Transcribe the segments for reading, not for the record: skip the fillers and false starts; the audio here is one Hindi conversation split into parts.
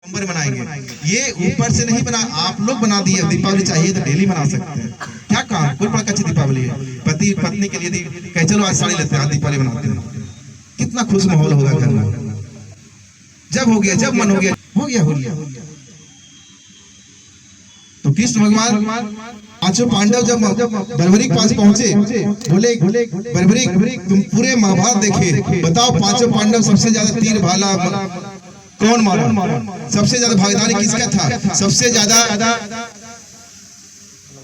नंबर मनाएंगे। ये ऊपर से नहीं बना, आप लोग बना दिए। दीपावली चाहिए तो डेली मना सकते हैं, क्या काम, कोई बड़ा अच्छी दीपावली है। पति पत्नी के लिए कहे चलो आज साड़ी लेते हैं, आज दीपावली मनाते हैं, कितना खुश माहौल होगा घर में। जब हो गया, जब मन हो गया, हो गया हो गया। तो कृष्ण भगवान पांचों पांडव जब बर्बरीक पास पहुंचे, बोले बर्बरीक तुम पूरे महाभारत देखे, बताओ पांचों पांडव सबसे ज्यादा तीर भाला कौन मारा, सबसे ज्यादा भागीदारी किसका था, सबसे ज्यादा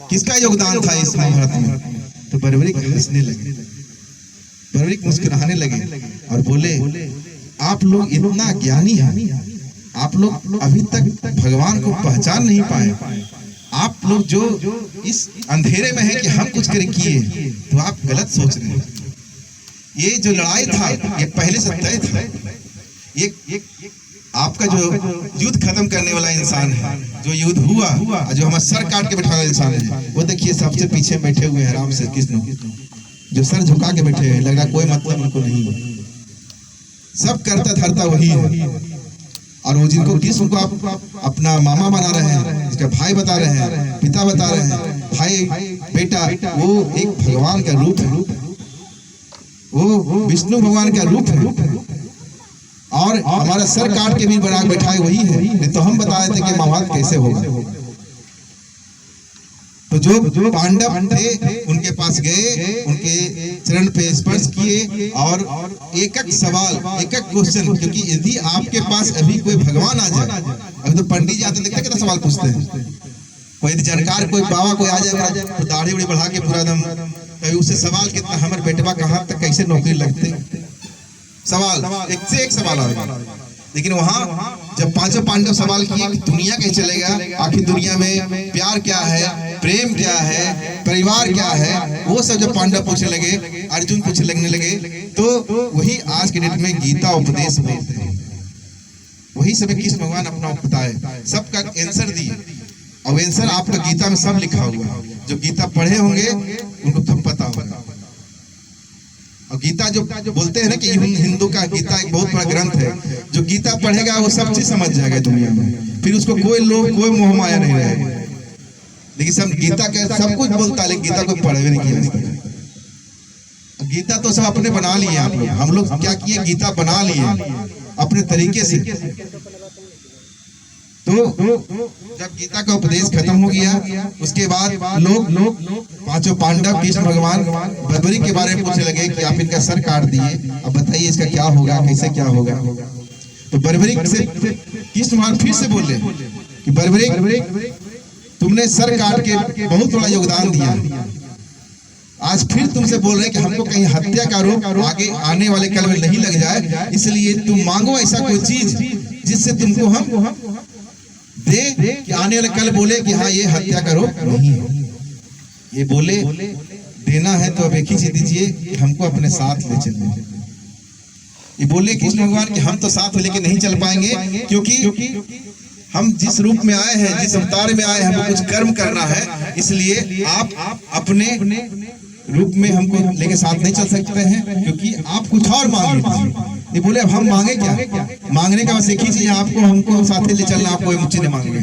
किसका योगदान था इस महाभारत में। तो बर्बरीक हंसने लगे, बर्बरीक मुस्कुराने लगे और बोले आप लोग इतना ज्ञानी हैं, आप लोग अभी तक भगवान को पहचान नहीं पाए। आप लोग जो इस अंधेरे में है कि हम कुछ करें किए, तो आप गलत सोच रहे हैं। ये जो लड़ाई था ये पहले से तय था। ये आपका जो युद्ध खत्म करने वाला इंसान है, जो युद्ध हुआ, जो हमारा सर काट के बैठा वाला इंसान है, वो देखिए सबसे पीछे बैठे हुए हैं राम से कृष्ण, जो सर झुका के बैठे हैं, लग रहा कोई मतलब उनको नहीं, सब करता धरता वही है। और वो जिनको कृष्ण को आप अपना मामा बना रहे हैं, इसका भाई बता रहे हैं, पिता बता रहे हैं, भाई बेटा, वो एक भगवान का रूप है, वो विष्णु भगवान का रूप है। और हमारा सर काट के भी बना बैठाए वही है, नहीं तो हम बताए थे कि महाभारत कैसे होगा। तो जो पांडव थे उनके पास गए, उनके चरण पे स्पर्श किए और एक एक सवाल, एक एक क्वेश्चन, क्योंकि यदि आपके पास अभी कोई भगवान आ जाए, अभी तो पंडित जी आते देखते कितना सवाल पूछते हैं, कोई जानकार कोई बाबा कोई आ जाए तो दाढ़ी उड़ी बढ़ा के पूरा दम, कभी उससे सवाल कितना हमारे बेटवा कहाँ तक कैसे नौकरी लगते, सवाल एक से एक सवाल आएगा। लेकिन वहां जब पांचों पांडव सवाल किए कि दुनिया कैसे चलेगा, आखिर दुनिया में प्यार क्या है, प्रेम क्या है, परिवार क्या है, वो सब जब पांडव पूछने लगे, अर्जुन पूछने लगने लगे, तो वही आज के डेट में गीता उपदेश बोलते हैं, वही सब कृष्ण भगवान अपना बताए, सबका आंसर दिए। और आंसर आपका गीता में सब लिखा हुआ, जो गीता पढ़े होंगे उनको सब पता होगा। और गीता जो बोलते हैं ना कि हिंदू का गीता एक बहुत बड़ा ग्रंथ है, जो गीता पढ़ेगा वो सब चीज समझ जाएगा दुनिया में, फिर उसको कोई लोग कोई मोह माया नहीं रहेगा। लेकिन सब गीता के सब कुछ बोलता है, लेकिन गीता को पढ़े नहीं किया। गीता तो सब अपने बना लिए आप लोग, हम लोग क्या किए, गीता बना लिए अपने तरीके से। तो जब गीता का उपदेश खत्म हो गया, उसके बाद लोग पांचों पांडव कृष्ण भगवान बर्बरीक के बारे में पूछने लगे कि आप इनका सर काट दिए, अब बताइए इसका क्या होगा, कैसे क्या होगा। तो बर्बरीक से कृष्ण भगवान फिर से बोले कि बर्बरीक तुमने सर काट के बहुत बड़ा योगदान दिया, आज फिर तुमसे बोल रहे कि हमको कहीं हत्या का आरोप आगे आने वाले कल में नहीं लग जाए, इसलिए तुम मांगो ऐसा कोई चीज जिससे तुमको हम दे कि आने वाले कल बोले कि हाँ ये हत्या का आरोप नहीं है। ये बोले देना है तो अब एक ही चीज दीजिए कि हमको अपने साथ ले चलने। ये बोले कृष्ण भगवान कि हम तो साथ लेके नहीं चल पाएंगे, क्योंकि हम जिस रूप में आए हैं, जिस अवतार में आए हैं, हमको कुछ कर्म करना है, इसलिए आप अपने रूप में हमको लेके साथ नहीं चल सकते हैं, क्योंकि आप कुछ और मांगे। ये बोले अब हम मांगे क्या, मांगने का बस एक ही चीज, आपको हमको साथ ले चलना, आपको ये मुझसे नहीं मांगे,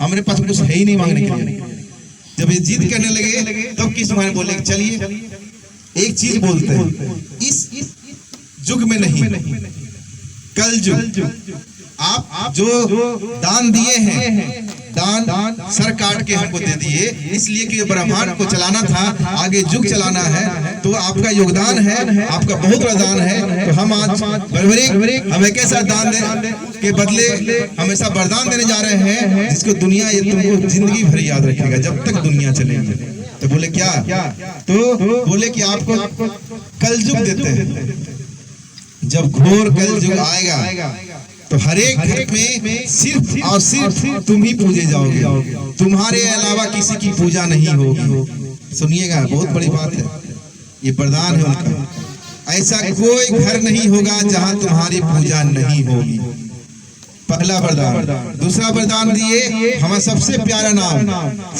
हमारे पास कुछ है ही नहीं मांगने के लिए। जब ये जिद करने लगे तब कृष्ण भगवान बोले चलिए एक चीज बोलते हैं, इस युग में नहीं, कल युग आप जो दान दिए हैं, दान सर काट के हमको दे दिए, इसलिए कि ब्रह्मांड को चलाना था, आगे युग चलाना है, तो आपका योगदान है, आपका बहुत बड़ा दान है। तो हम आज बर्बरीक हम एक ऐसा दान दे के बदले हम ऐसा वरदान देने जा रहे हैं जिसको दुनिया ये तुमको जिंदगी भर याद रखेगा जब तक दुनिया चलेगी। तो बोले क्या, तो बोले कि आपको कल युग देते हैं, जब घोर कल युग आएगा तो हर एक घर में सिर्फ और सिर्फ तुम ही पूजे जाओगे, तुम्हारे अलावा किसी की पूजा नहीं होगी। सुनिएगा, बहुत बड़ी बात है, ये वरदान है उनका। ऐसा कोई घर नहीं होगा जहां तुम्हारी पूजा नहीं होगी, पहला वरदान। दूसरा वरदान दिए, हमारा सबसे प्यारा नाम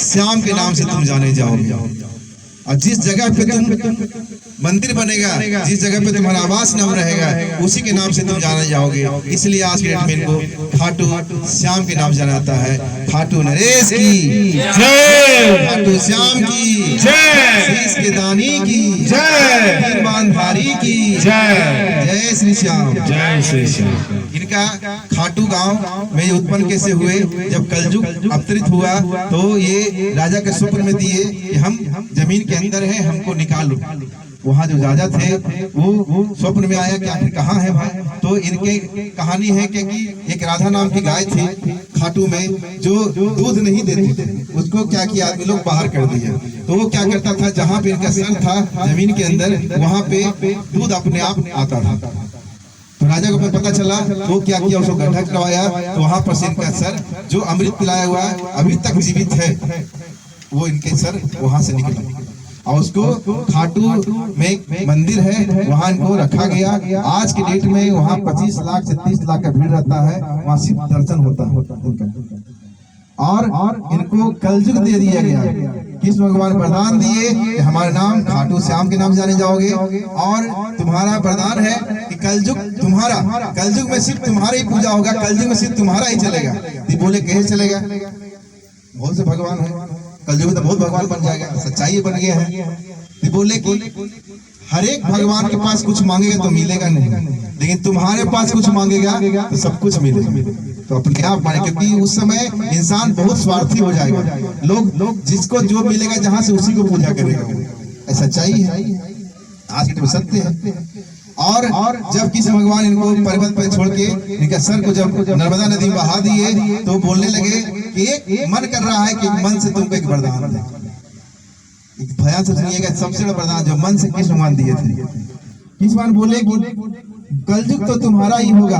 श्याम के नाम से तुम जाने जाओगे। और जिस जगह पे तुम मंदिर बनेगा, जिस जगह पे तुम्हारा आवास नाम रहेगा, उसी के नाम से तुम जाने जाओगे। इसलिए आज के डेट में इनको खाटू श्याम के नाम जाना है। खाटू नरेश की जय, खाटू श्याम की जय, शीश के दानी की जय, हीरमानधारी की जय, जय श्री श्याम, जय श्री श्याम। इनका खाटू गांव में उत्पन्न कैसे हुए? जब कलयुग अवतरित हुआ तो ये राजा के स्वप्न में दिए कि हम जमीन के अंदर है, हमको निकालो। वहाँ जो राजा थे वो स्वप्न में आया कि आखिर कहाँ है भाई? तो इनके कहानी है कि एक राधा नाम की गाय थी खाटू में जो दूध नहीं देती थी। उसको क्या किया आदमी लोग बाहर कर दिया। तो वो क्या करता था, जहाँ पे इनका सर था जमीन के अंदर, वहाँ पे दूध अपने आप आता था। तो राजा को पता चला, वो क्या किया, उसको गड्ढा करवाया। तो वहाँ पर से इनका सर जो अमृत पिलाया हुआ अभी तक जीवित है, वो इनके सर वहां से निकला और उसको खाटू में एक मंदिर है, वहां इनको रखा गया। आज के डेट में वहां 25 लाख से 30 लाख का भीड़ रहता है, वहां सिर्फ दर्शन होता है। और इनको कलयुग दे दिया गया। कृष्ण भगवान वरदान दिए कि हमारे नाम खाटू श्याम के नाम जाने जाओगे, और तुम्हारा वरदान है कि कलयुग तुम्हारा, कलयुग में सिर्फ तुम्हारा ही पूजा होगा, कलयुग में सिर्फ तुम्हारा ही चलेगा। तो बोले कैसे चलेगा? बहुत से भगवान है, कलयुग में तो बहुत भगवान बन जाएगा, सच्चाई बन गया है। तो बोले कि हर एक भगवान के पास कुछ मांगेगा तो मिलेगा नहीं, लेकिन तुम्हारे पास कुछ मांगेगा तो सब कुछ मिलेगा। तो अपने आप माने, क्योंकि उस समय इंसान बहुत स्वार्थी हो जाएगा। लोग जिसको जो मिलेगा जहां से उसी को पूजा करेगा। ऐसा सच्चाई है, आज के सत्य है। और जब किसी भगवान इनको पर्वत पर छोड़ के इनके सर को जब नर्मदा नदी में बहा दिए, तो बोलने लगे कि एक मन कर रहा है कि मन से तुमको एक वरदान दे। एक भयान से सुनिएगा, सबसे बड़ा वरदान जो मन से कृष्ण भगवान दिए थे। कृष्ण भगवान बोले कि कलयुग तो तुम्हारा ही होगा,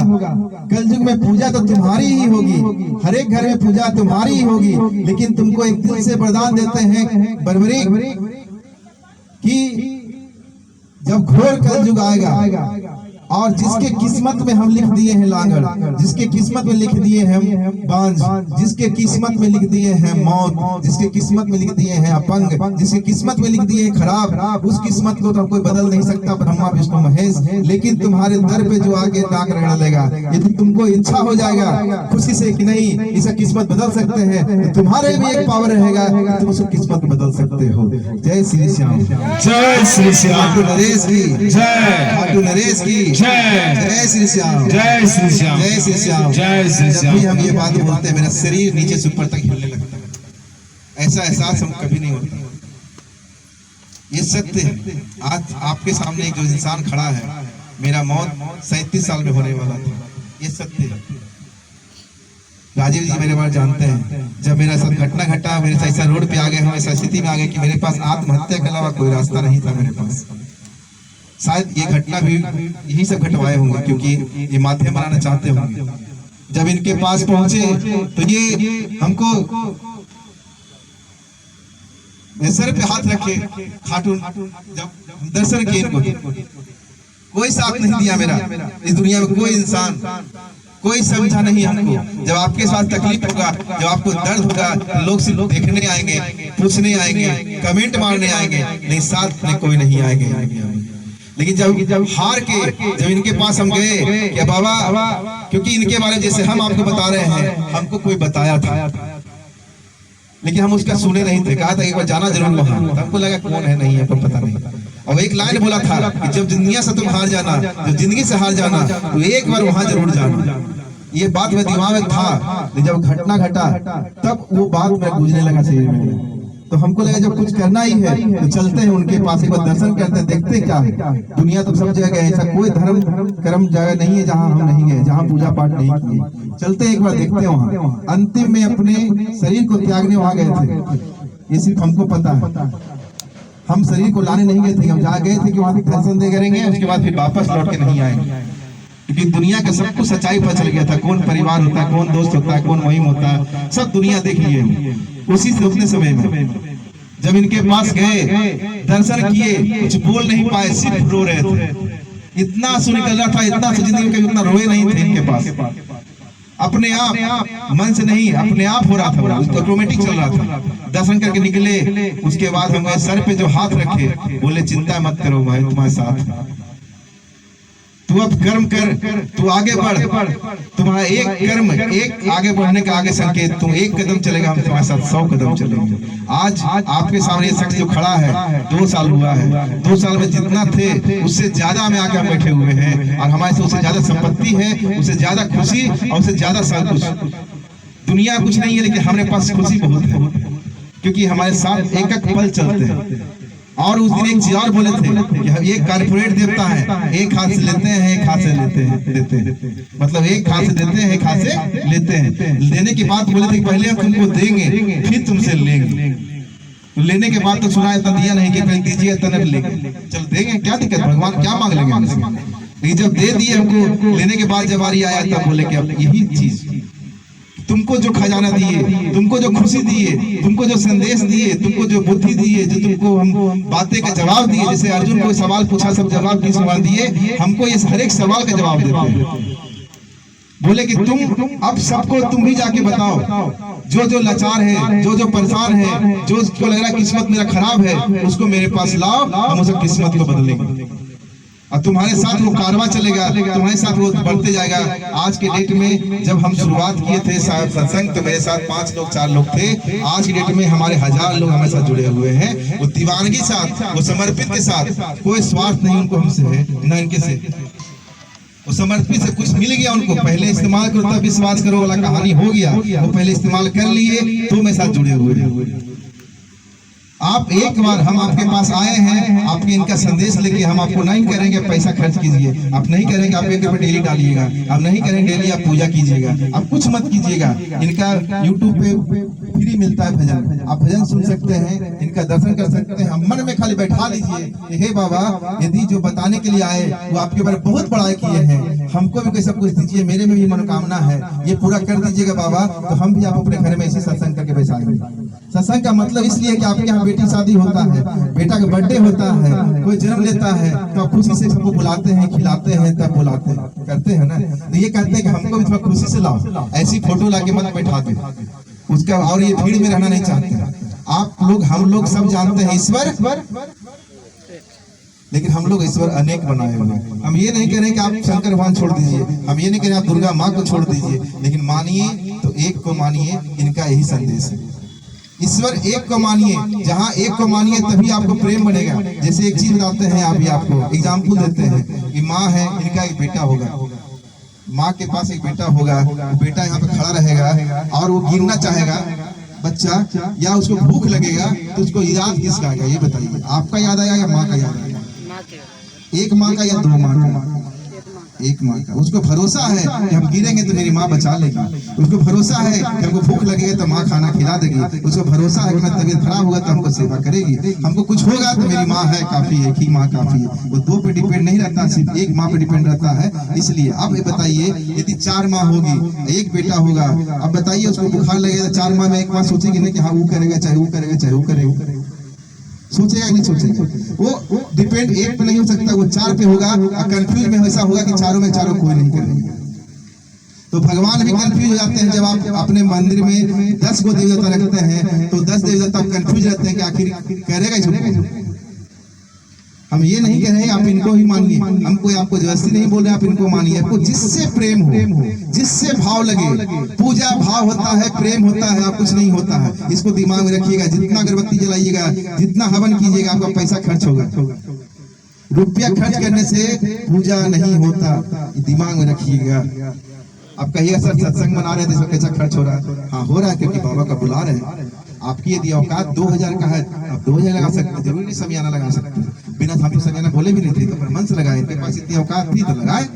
कलयुग में पूजा तो तुम्हारी ही होगी, हर एक घर में पूजा तुम्हारी ही होगी, लेकिन तुमको एक दिल से वरदान देते हैं बरबरी कि जब घोर कलयुग आएगा और जिसके किस्मत में हम लिख दिए हैं लांगड़, जिसके किस्मत में लिख दिए हैं बांझ, जिसके किस्मत में लिख दिए हैं मौत, जिसके किस्मत में लिख दिए हैं अपंग, जिसके किस्मत में लिख दिए हैं खराब, उस किस्मत को तो कोई बदल नहीं सकता, ब्रह्मा विष्णु महेश। लेकिन तुम्हारे दर पे जो आगे नाक रगड़ लेगा, यदि तुमको इच्छा हो जाएगा खुशी से कि नहीं इसका किस्मत बदल सकते हैं, तो तुम्हारे भी एक पावर रहेगा, तुम उसकी किस्मत बदल सकते हो। जय श्री श्याम, जय श्री श्याम, नरेश की जय, खाटू नरेश की जय श्री श्याम, जय श्री श्याम, जय श्री श्याम, जय श्री श्याम। जब भी हम ये बात बोलते हैं, मेरा शरीर नीचे से ऊपर तक हिलने लगता है। ऐसा एहसास हम कभी नहीं होता। ये सत्य है। आज आपके सामने एक जो इंसान खड़ा है, मेरा मौत 37 साल में होने वाला था, ये सत्य है। राजीव जी मेरे बारे जानते हैं, जब मेरा साथ घटना घटा, मेरे साथ ऐसा रोड पे आ गए, हम ऐसा स्थिति में आ गए कि मेरे पास आत्महत्या के अलावा कोई रास्ता नहीं था मेरे पास। शायद ये घटना भी यही सब घटवाए होंगे, क्योंकि ये माध्यम बनाना चाहते होंगे। जब इनके पास पहुंचे तो ये हमको सर पे हाथ रखे, खाटू जब दर्शन किए इनको, कोई साथ नहीं दिया मेरा। इस दुनिया में कोई इंसान कोई समझा नहीं हमको। जब आपके साथ तकलीफ होगा, जब आपको दर्द होगा, लोग सिर्फ देखने आएंगे, पूछने आएंगे, कमेंट मारने आएंगे, नहीं साथ में कोई नहीं आएंगे। लेकिन जब हार के जब इनके पास हम गए कि बाबा, क्योंकि इनके बारे में जैसे हम आपको बता रहे हैं, हमको कोई बताया था, लेकिन हम उसका सुने नहीं थे। कहा था एक बार जाना जरूर वहां, हमको लगा कौन है, नहीं है, पर पता नहीं। और एक लाइन बोला था कि जब दुनिया से तुम हार जाना, जब जिंदगी से हार जाना, तो एक बार वहां जरूर जाना। ये बात मेरे दिमाग में था, जब घटना घटा तब वो बात मेरे गूंजने लगा शरीर में। तो हमको लगा जब कुछ करना ही है तो चलते हैं उनके पास, एक बार दर्शन करते हैं, देखते क्या है। दुनिया तो सब जगह है, ऐसा कोई धर्म कर्म जगह नहीं है जहाँ हम नहीं गए, जहाँ पूजा पाठ नहीं किए। चलते एक बार देखते हैं वहाँ। अंतिम में अपने शरीर को त्यागने वहाँ गए थे, ये सिर्फ हमको पता है। हम शरीर को लाने नहीं गए थे, हम जहाँ गए थे कि वहाँ दर्शन दे करेंगे, उसके बाद फिर वापस लौट के नहीं आएंगे। क्योंकि दुनिया का सब कुछ सच्चाई पता चल गया था, कौन परिवार होता है, कौन दोस्त होता है, कौन मुहिम होता है, सब दुनिया देख लिए। उसी से उतने समय में जब इनके पास गए, दर्शन किए, कुछ बोल नहीं पाए, सिर्फ रो रहे थे। इतना आंसू निकल रहा था, इतना जिंदगी में कभी उतना रोए नहीं थे इनके पास। अपने आप, मन से नहीं, अपने आप हो रहा था, ऑटोमेटिक चल रहा था। दर्शन करके निकले, उसके बाद हम सर पे जो हाथ रखे, बोले चिंता मत करो भाई, तुम्हारे साथ, तू अब कर्म कर, तू आगे बढ़, तुम्हारा एक कर्म, एक आगे बढ़ने का आगे संकेत, तुम एक कदम चलेगा, हम तुम्हारे साथ 100 कदम चलेंगे। आज आपके सामने शख्स जो खड़ा है, 2 साल हुआ है, 2 साल में जितना थे उससे ज्यादा में आके हम बैठे हुए हैं, और हमारे से उससे ज्यादा संपत्ति है, उससे ज्यादा खुशी और उससे ज्यादा सब कुछ। दुनिया कुछ नहीं है, लेकिन हमारे पास खुशी बहुत है, क्योंकि हमारे साथ एक एक पल चलते हैं। और उस दिन एक चीज और बोले थे कि ये कारपोरेट देवता है, एक हाथ से लेते हैं, एक हाथ से देते हैं, मतलब एक हाथ से देते हैं, एक हाथ से लेते हैं। लेने की बात बोले थे कि पहले हम तुमको देंगे, फिर तुमसे लेंगे। लेने के बाद तो सुना इतना दिया नहीं कि पहले दीजिए तब लेंगे, चल देंगे, क्या दिक्कत, भगवान क्या मांग लेंगे हमसे। लेकिन जब दे दिए हमको, लेने के बाद जब बारी आया तब बोले कि अब यही चीज, तुमको जो खजाना दिए, तुमको जो खुशी दिए, तुमको जो संदेश दिए, तुमको जो बुद्धि दिए, जो तुमको हम बातें का जवाब दिए, जैसे अर्जुन को सवाल पूछा, सब जवाब की सवाल दिए, हमको ये हर एक सवाल का जवाब देते हैं। बोले कि तुम अब सबको तुम ही जाके बताओ, जो जो लाचार है, जो जो परेशान है, जो उसको लग रहा है किस्मत मेरा खराब है, उसको मेरे पास लाओ, हम उसकी किस्मत को बदलेंगे, और तुम्हारे साथ वो कारवा चलेगा, तुम्हारे साथ वो बढ़ते जाएगा। आज के डेट में जब हम शुरुआत किए थे सत्संग, तो मेरे साथ 5 लोग 4 लोग थे। आज की डेट में हमारे 1000 लोग हमारे साथ जुड़े हुए हैं। वो दीवानगी साथ, वो समर्पित के साथ, कोई स्वार्थ नहीं उनको हमसे है, न इनके से। वो समर्पित से कुछ मिल गया उनको, पहले इस्तेमाल करो तब विश्वास करो वाला कहानी हो गया। वो पहले इस्तेमाल कर लिए तो मेरे साथ जुड़े हुए हैं। आप एक बार हम आपके पास आए हैं, आपके इनका संदेश लेके, हम आपको नहीं करेंगे पैसा खर्च कीजिए, आप नहीं करेंगे आप 1 रुपये डेली डालिएगा, आप नहीं करेंगे डेली आप पूजा कीजिएगा, आप कुछ मत कीजिएगा। इनका YouTube पे फ्री मिलता है भजन, आप भजन सुन सकते हैं, इनका दर्शन कर सकते हैं। हम मन में खाली बैठा लीजिए, हे बाबा यदि जो बताने के लिए आए वो आपके बारे में बहुत बड़ाई किए हैं, हमको भी कैसा कुछ दीजिए, मेरे में भी मनोकामना है, ये पूरा कर दीजिएगा बाबा, तो हम भी आप अपने घर में ऐसे सत्संग करके बैठाएंगे। सत्संग का मतलब इसलिए कि आपके यहाँ बेटी शादी होता है, बेटा का बर्थडे होता है, कोई जन्म लेता है, तो आप खुशी से सबको बुलाते हैं, खिलाते हैं, तब बुलाते हैं, करते हैं ना। तो ये कहते हैं कि हमको भी थोड़ा खुशी से लाओ, ऐसी फोटो लाके मत बैठा दे उसका, और ये भीड़ में रहना नहीं चाहते। आप लोग, हम लोग सब जानते हैं ईश्वर, लेकिन हम लोग ईश्वर अनेक बनाए हुए हैं। हम ये नहीं कह रहे कि आप शंकर भगवान छोड़ दीजिए, हम ये नहीं कह रहे आप दुर्गा माँ को छोड़ दीजिए, लेकिन मानिए तो एक को मानिए, इनका यही संदेश है। ईश्वर एक को मानिए, जहाँ एक को मानिए तभी आपको प्रेम बनेगा। जैसे एक चीज बताते हैं, अभी आपको एग्जाम्पल देते हैं कि माँ है, इनका एक बेटा होगा, माँ के पास एक बेटा होगा, बेटा यहाँ पे खड़ा रहेगा और वो गिरना चाहेगा बच्चा, या उसको भूख लगेगा, तो उसको याद किसका आएगा ये बताइए, आपका याद आएगा या माँ का याद आएगा? एक माँ का या 2 माँ का? एक माँ का। उसको भरोसा है कि हम गिरेंगे तो मेरी माँ बचा लेगी, उसको भरोसा है कि हमको भूख लगेगा तो माँ खाना खिला देगी, उसको भरोसा है कि मैं तबीयत खराब होगा तो हमको सेवा करेगी, हमको कुछ होगा तो मेरी माँ है काफी है, एक ही माँ काफी है। वो 2 पे डिपेंड नहीं रहता, सिर्फ एक माँ पे डिपेंड रहता है। इसलिए अब बताइए, यदि 4 माँ होगी, एक बेटा होगा, अब बताइए उसको बुखार लगेगा, 4 माँ में एक माँ सोचेगी नहीं कि हाँ वो करेगा, चाहे वो करेगा, चाहे वो करेगा, सोचेगा नहीं सोचेगा? वो डिपेंड एक पे नहीं हो सकता, वो 4 पे होगा। कंफ्यूज में ऐसा होगा कि चारों में चारों कोई नहीं करेगा, तो भगवान भी कंफ्यूज हो जाते हैं। जब आप अपने मंदिर में 10 को देवी देवता रखते हैं, तो 10 देवी देवता कंफ्यूज रहते हैं कि आखिर करेगा इसको। हम ये नहीं कह रहे आप इनको ही मानिए, हम कोई आपको जबरदस्ती नहीं बोल रहे आप इनको मानिए, आपको जिससे प्रेम हो, जिससे भाव लगे। पूजा भाव होता है, प्रेम होता है, आप कुछ नहीं होता है, इसको दिमाग में रखिएगा। जितना अगरबत्ती जलाइएगा, जितना हवन कीजिएगा, आपका पैसा खर्च होगा। रुपया खर्च करने से पूजा नहीं होता, दिमाग में रखिएगा। आप कहिएगा सर सत्संग मना रहे थे, इसमें कैसा खर्च हो रहा है? हाँ हो रहा है, क्योंकि बाबा का बुला रहे हैं। आपकी यदि औकात 2000 का है, आप 2000 लगा सकते हैं, जरूरी नहीं समियाना लगा सकते हैं। बिना हम समियाना बोले भी नहीं थे, तो मन से लगाए, इनके पास इतनी औकात थी तो लगाए।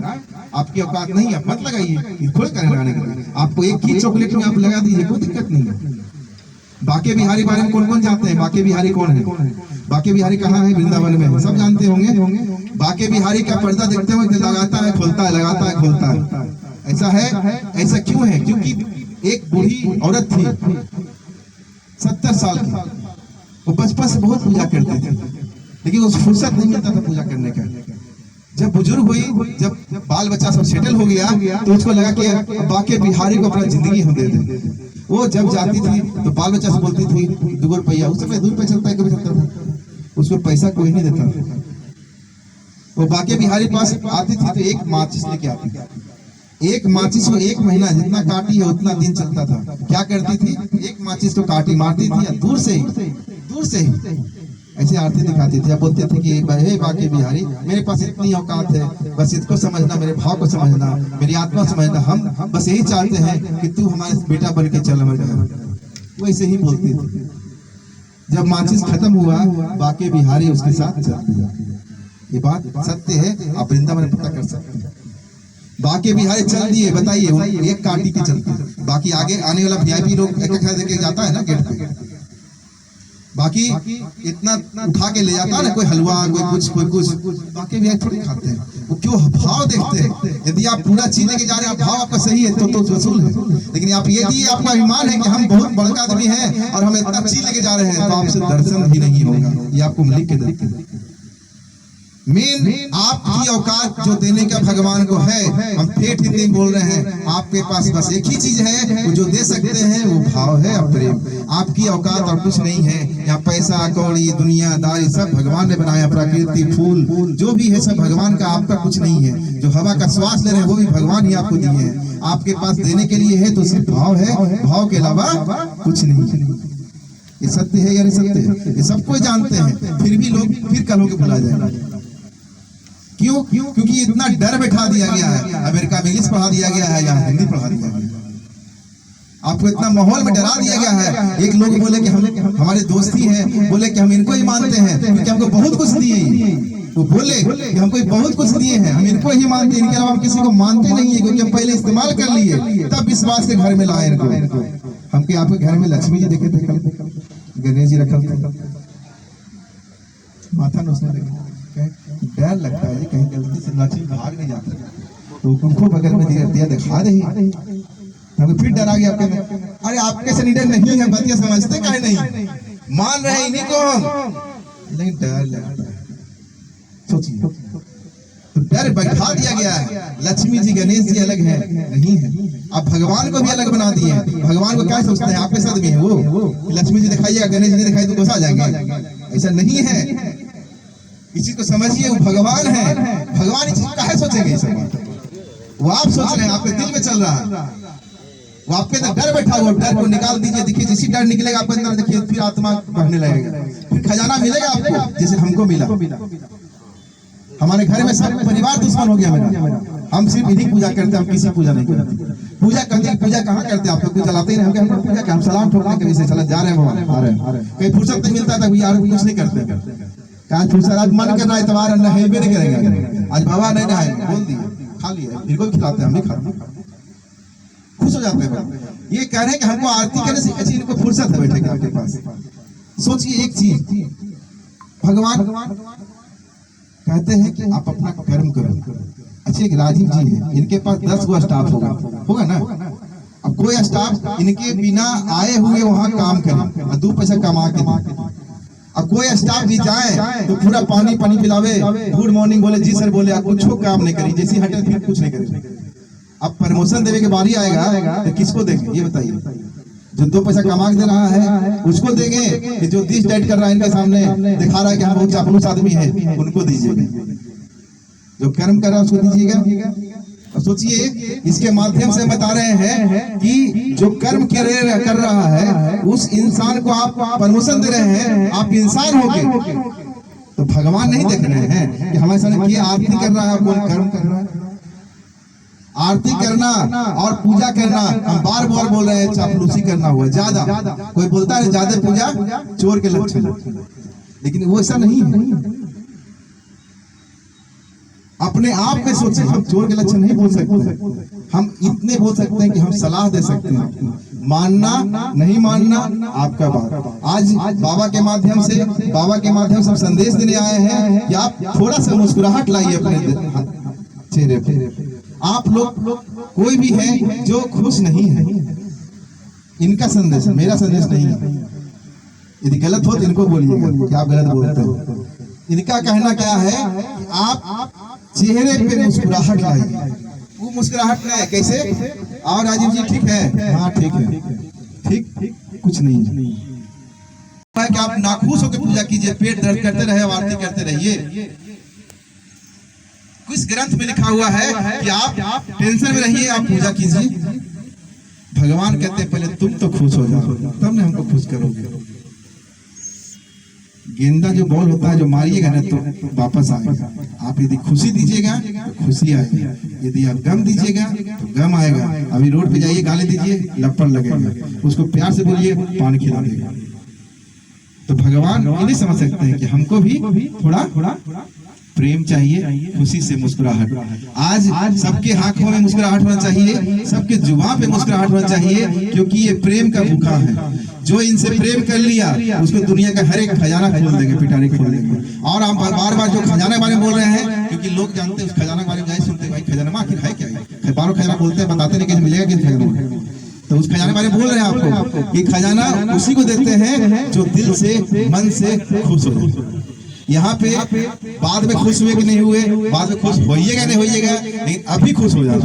आपकी औकात नहीं, आप मत लगाइए, खोल कर लगाने के लिए। आपको एक ही चॉकलेट में आप लगा दीजिए, कोई दिक्कत नहीं है। बाके बिहारी बारे में कौन कौन जानते हैं? बाके बिहारी कौन है? बाके बिहारी कहाँ है? वृंदावन में, सब जानते होंगे। बाके बिहारी का पर्दा देखते हुए लगाता है खोलता है, लगाता है खोलता है। ऐसा है, ऐसा क्यों है? क्योंकि एक बूढ़ी औरत थी 70 साल की, वो बचपन से बहुत पूजा करती थी, लेकिन उस फुर्सत नहीं मिलता था पूजा करने का। जब बुजुर्ग हुई, जब बाल बच्चा सब सेटल हो गया, तो उसको लगा कि बाके बिहारी को अपना जिंदगी हम दे दें। वो जब जाती थी तो बाल बच्चा से बोलती थी 2 रुपया, उस समय 2 रुपये चलता है, कभी चलता था, उसको पैसा कोई नहीं देता। वो बाके बिहारी पास आती थी तो एक माचिस लेके आती थी। एक माचिस को 1 महीना जितना काटी है उतना दिन चलता था। क्या करती थी, एक माचिस को काटी मारती थी, दूर से ही ऐसे आरती दिखाती थी। अब बोलते थे कि हे बाके बिहारी, मेरे पास इतनी औकात है, बस इसको समझना, मेरे भाव को समझना, मेरी आत्मा समझना, हम बस यही चाहते हैं कि तू हमारे बेटा बन के चल। वैसे ही बोलती थी। जब माचिस खत्म हुआ, बाके बिहारी उसके साथ चल दिया। ये बात सत्य है, आप वृंदावन में पता कर सकते हैं। बाके बिहारी चल दिए, बताइए, एक काटी के चलते, बाकी आगे आने वाला वीआईपी लोग एक देके जाता है ना गेट पे, बाकी इतना उठा के ले जाता है ना, कोई हलवा, कोई कुछ, बाकी बिहारी थोड़ी खाते हैं। वो क्यों, भाव देखते हैं। यदि आप पूरा चीज लेके जा रहे हैं, भाव आपका सही है तो वसूल है, लेकिन आप यदि आपका अभिमान है कि हम बहुत बड़का आदमी हैं और हम इतना चीज लेके जा रहे हैं, तो आपसे दर्शन भी नहीं होगा। ये आपको लिख के देते हैं। मेन आपकी औकात जो देने का भगवान को है, हम ठेठ हिंदी में बोल रहे हैं, आपके पास बस एक ही चीज है, वो जो दे सकते हैं वो भाव है और प्रेम। आपकी औकात और कुछ नहीं है। यहाँ पैसा कौड़ी दुनियादारी सब भगवान ने बनाया, प्रकृति फूल जो भी है सब भगवान का, आपका कुछ नहीं है। जो हवा का श्वास ले रहे हैं वो भी भगवान ही आपको दिए हैं। आपके पास देने के लिए है तो सिर्फ भाव है, भाव के अलावा कुछ नहीं है। ये सत्य है या नहीं सत्य है, ये सबको जानते हैं, फिर भी लोग फिर कल होकर भुला जाएंगे। क्यों? क्योंकि इतना डर बैठा दिया गया है। अमेरिका में इंग्लिश पढ़ा दिया गया है, यहाँ हिंदी पढ़ा दिया गया है। आपको इतना माहौल में डरा दिया गया है। एक लोग बोले कि हम हमारे दोस्ती है, बोले कि हम इनको ही मानते हैं क्योंकि हमको बहुत कुछ दिए। वो बोले कि हमको बहुत कुछ दिए हैं, हम इनको ही मानते हैं, इनके अलावा हम किसी को मानते नहीं है, क्योंकि हम पहले इस्तेमाल कर लिए, तब विश्वास के घर में लाए इनको। हमके आपके घर में लक्ष्मी जी देखे थे, गणेश जी रखल थे, माथा नोचने लगे। डर लगता है कहीं गलती से लक्ष्मी भाग नहीं जाता, तो उनको बगल में दिया दिखा रही, हमें फिर डर आ गया आपके में। अरे आपके से निडर नहीं है, बतिया समझते काहे नहीं, मान रहे इन्हीं को हम, नहीं डर लगता है। सोचिए, तो डर बैठा दिया गया है। लक्ष्मी जी गणेश जी अलग है नहीं है, आप भगवान को भी अलग बना दिए। भगवान को क्या सोचते हैं, आपके साथ भी है वो, लक्ष्मी जी दिखाइएगा गणेश जी दिखाई तो गुस्सा आ जाएंगे, ऐसा नहीं है। इसी को समझिए, वो भगवान है। भगवान इस काहे सोचेंगे इस बात, वो आप सोच रहे हैं, आपके दिल में चल रहा है, वो आपके अंदर डर बैठा हुआ। डर को निकाल दीजिए, देखिए जिसी डर निकलेगा आपके अंदर, देखिए फिर आत्मा बढ़ने लगेगा, फिर खजाना मिलेगा आपको जैसे हमको मिला। हमारे घर में सब परिवार दुश्मन हो गया मेरा, हम सिर्फ इन्हीं पूजा करते हैं, हम किसी पूजा नहीं करते। पूजा करते, पूजा कहाँ करते हैं आप लोग, कुछ जलाते ही नहीं, हम पूजा हम सलाम ठोकने के वजह से चला जा रहे हैं भगवान, आ रहे हैं, कहीं फुर्सत नहीं मिलता था, यार कुछ नहीं करते। आज मन कर रहा है तुम्हारा नहीं करेंगे, आज बाबा नहीं नहाए, बोल दिए, खा लिया, इनको भी खिलाते हैं, हम नहीं खाते, खुश हो जाते हैं। ये कह रहे हैं कि हमको आरती करने से अच्छी इनको फुर्सत है बैठे आपके पास। सोचिए एक चीज, भगवान कहते हैं कि आप अपना कर्म करो। अच्छे एक राजीव जी है, इनके पास 10 गो स्टाफ होगा ना। अब कोई स्टाफ इनके बिना आए हुए वहां काम करे और 2 पैसा कमा के दे। अब कोई स्टाफ भी जाए तो पूरा पानी पिलावे, गुड मॉर्निंग बोले, जी सर बोले, कुछ काम नहीं करी, जैसे हटे फिर कुछ नहीं करें। अब प्रमोशन देने के बारी आएगा तो किसको देंगे ये बताइए? जो 2 पैसा कमा के दे रहा है उसको देंगे, कि जो दिस डाइट कर रहा है इनके सामने दिखा रहा है कि हम बहुत चापलूस आदमी है, उनको दीजिएगा। जो कर्म कर रहा है उसको दीजिएगा। अब सोचिए, इसके माध्यम से बता रहे हैं कि जो कर्म कर रहा है उस इंसान को आप प्रमोशन दे रहे हैं, आप इंसान होके, तो भगवान नहीं देख रहे हैं कि हमारे सामने आरती कर रहा है, कौन कर्म कर रहा है। आरती करना और पूजा करना, हम बार बार बोल रहे हैं, चापलूसी करना हुआ ज्यादा। कोई बोलता है ज्यादा पूजा चोर के लक्षण, लेकिन वो ऐसा नहीं है। अपने आप में सोचिए, हम चोर के लक्षण नहीं बोल सकते, हम इतने बोल सकते हैं कि हम सलाह दे सकते हैं। मानना नहीं मानना आपका बात। आज बाबा के माध्यम से हम संदेश देने आए हैं कि आप थोड़ा सा मुस्कुराहट लाइए अपने चेहरे पे। आप लोग कोई भी है जो खुश नहीं है, इनका संदेश, मेरा संदेश नहीं है। यदि गलत हो तो इनको बोलिएगा कि आप गलत बोलते हो। इनका कहना क्या है कि आप चेहरे पे मुस्कुराहट लाइए। वो मुस्कुराहट नहीं है, कैसे? और राजीव जी ठीक है? हाँ ठीक है, ठीक कुछ नहीं है कि आप नाखुश होकर पूजा कीजिए, पेट दर्द करते रहे, आरती करते रहिए। किस ग्रंथ में लिखा हुआ है कि आप टेंशन में रहिए, आप पूजा कीजिए? भगवान कहते हैं पहले तुम तो खुश हो जाओ, तब ना हमको खुश करोगे। गेंदा जो बॉल होता है, जो मारिएगा ना तो वापस आएगा। आप यदि खुशी दीजिएगा तो खुशी आएगा, यदि आप गम दीजिएगा तो गम आएगा। अभी रोड पे जाइए, गाली दीजिए, लपड़ लगेगा, उसको प्यार से बोलिए, पान खिला देगा। तो भगवान ये नहीं समझ सकते हैं कि हमको भी थोड़ा प्रेम चाहिए, खुशी से मुस्कुराहट। आज सबके आंखों में मुस्कुराहट होना चाहिए, सबके जुबान पे मुस्कुराहट होना चाहिए, क्योंकि ये प्रेम का भूखा है। जो इनसे प्रेम कर लिया उसको दुनिया का हर एक खजाना खोल देंगे, पिटारी खोल देंगे। और हम बार बार जो खजाना के बारे में बोल रहे हैं, क्योंकि लोग जानते हैं उस खजाना के बारे में, सुनते भाई खजाना आखिर है क्या है? बारों खजाना बोलते हैं, बताते नहीं कि मिलेगा किस खजाना। तो उस खजाने के बारे में बोल रहे हैं आपको कि खजाना उसी को देते हैं जो दिल से, मन से खुश हो। यहाँ पे बाद में खुश हुए कि नहीं हुए, बाद में खुश होइएगा नहीं होइएगा, लेकिन अभी खुश हो जाओ।